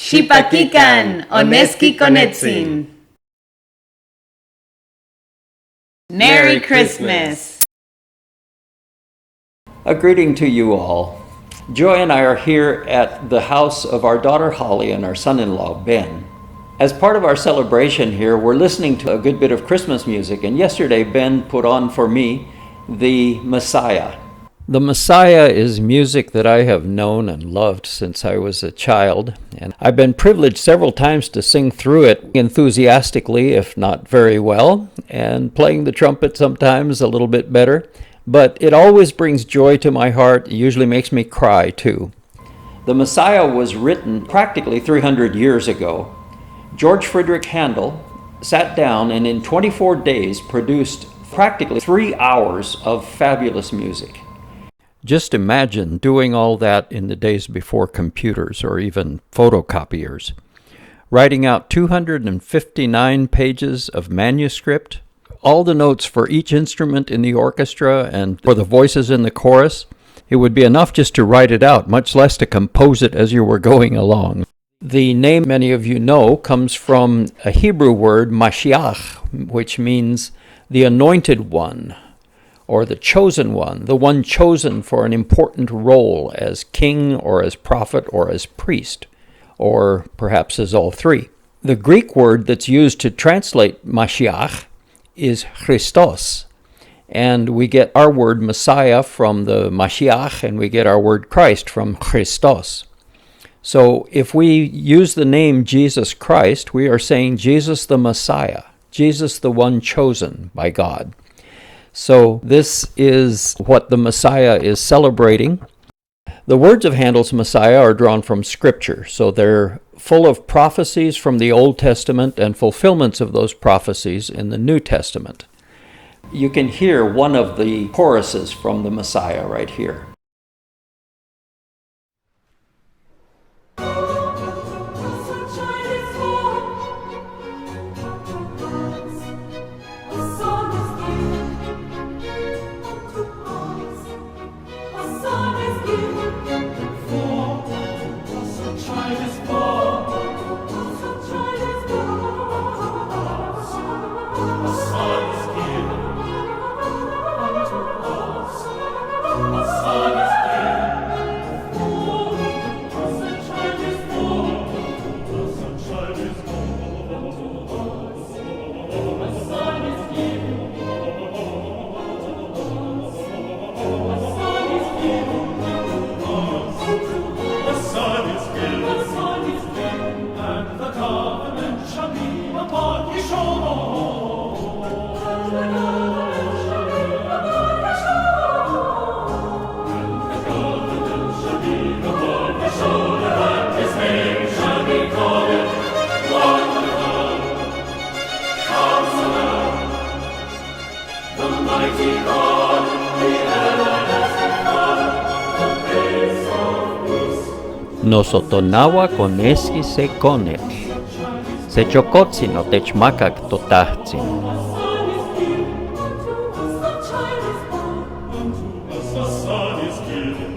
Shipakikan, Oneski Konentzin. Merry Christmas. A greeting to you all. Joy and I are here at the house of our daughter Holly and our son-in-law Ben. As part of our celebration here, we're listening to a good bit of Christmas music, and yesterday Ben put on for me the Messiah. The Messiah is music that I have known and loved since I was a child, and I've been privileged several times to sing through it enthusiastically, if not very well, and playing the trumpet sometimes a little bit better, but it always brings joy to my heart. It usually makes me cry too. The Messiah was written practically 300 years ago. George Friedrich Händel sat down and in 24 days produced practically 3 hours of fabulous music. Just imagine doing all that in the days before computers or even photocopiers. Writing out 259 pages of manuscript, all the notes for each instrument in the orchestra and for the voices in the chorus. It would be enough just to write it out, much less to compose it as you were going along. The name many of you know comes from a Hebrew word, Mashiach, which means the anointed one, or the chosen one, the one chosen for an important role as king or as prophet or as priest, or perhaps as all three. The Greek word that's used to translate Mashiach is Christos, and we get our word Messiah from the Mashiach, and we get our word Christ from Christos. So if we use the name Jesus Christ, we are saying Jesus the Messiah, Jesus the one chosen by God. So this is what the Messiah is celebrating. The words of Handel's Messiah are drawn from Scripture, so they're full of prophecies from the Old Testament and fulfillments of those prophecies in the New Testament. You can hear one of the choruses from the Messiah right here. Nosotonawa Oneski Konentzin, se chokotzin otechmakak totahtzin.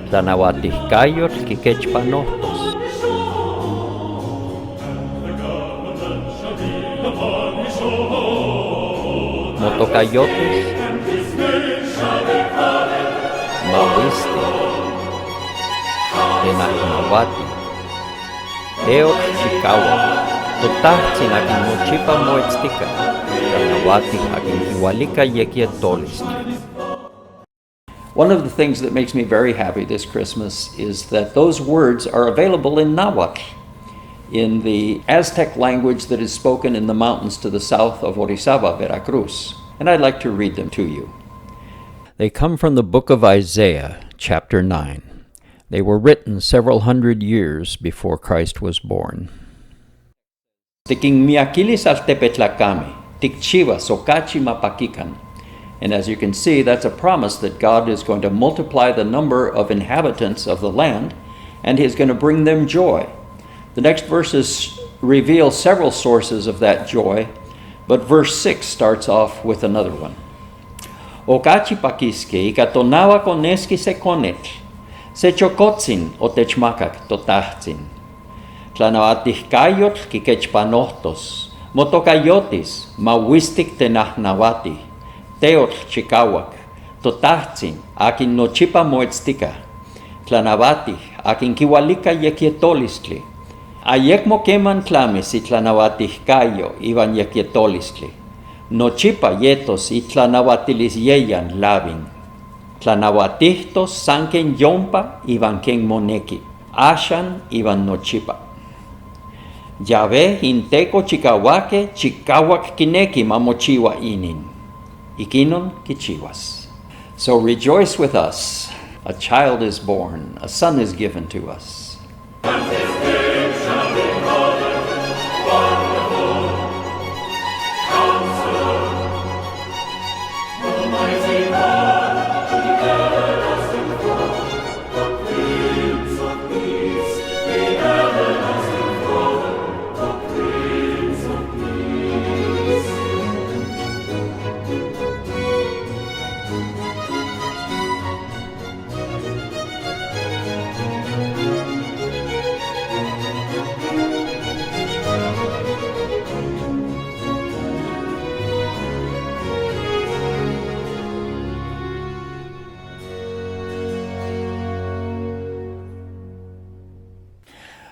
Tlanauatihkayotl kikechpanohtos. Motokayotes, mawisti, Nawatl, Eot Chikawa, Totahtzin akin mochipa moetztika, Nawatl akin iwalika yekietolistli. One of the things that makes me very happy this Christmas is that those words are available in Nawatl, in the Aztec language that is spoken in the mountains to the south of Orizaba, Veracruz, and I'd like to read them to you. They come from the book of Isaiah, chapter 9. They were written several hundred years before Christ was born. Tiking miakilis al tepetlakami, tikchiva sokachi mapakikan. And as you can see, that's a promise that God is going to multiply the number of inhabitants of the land, and He is going to bring them joy. The next verses reveal several sources of that joy, but verse 6 starts off with another one. Okachi pakiske ikatonawa Oneski Konentzin. Se chokotzin otechmakak totahtzin. Tlanawatihkayotl kikechpanohtos, motokayotis, mawistik tenahnawati, teotl chikawak, totahtzin, akin nochipa moetztika, tlanawatih, akin kiwalika yekietolistli, ayekmo keman tlamis itlanawatihkayo iban yekietolistli, nochipa yetos itlanawatilis yeyan labin, tlanawatihtos sanken yompa iban ken moneki, ashan iban nochipa. Yahvé inteko chikawake, chikawak kineki mamochiwa inin. Ikinon kichiwas. So rejoice with us. A child is born, a son is given to us. And his name shall be called Wonderful Counselor, Almighty God, the everlasting Father, the Prince of Peace, the everlasting Father, the Prince of Peace.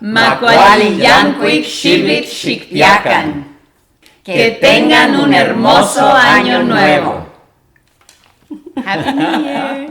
Macualiyancuic Xibit Xicpiacan. Que tengan un hermoso año nuevo. Happy New Year.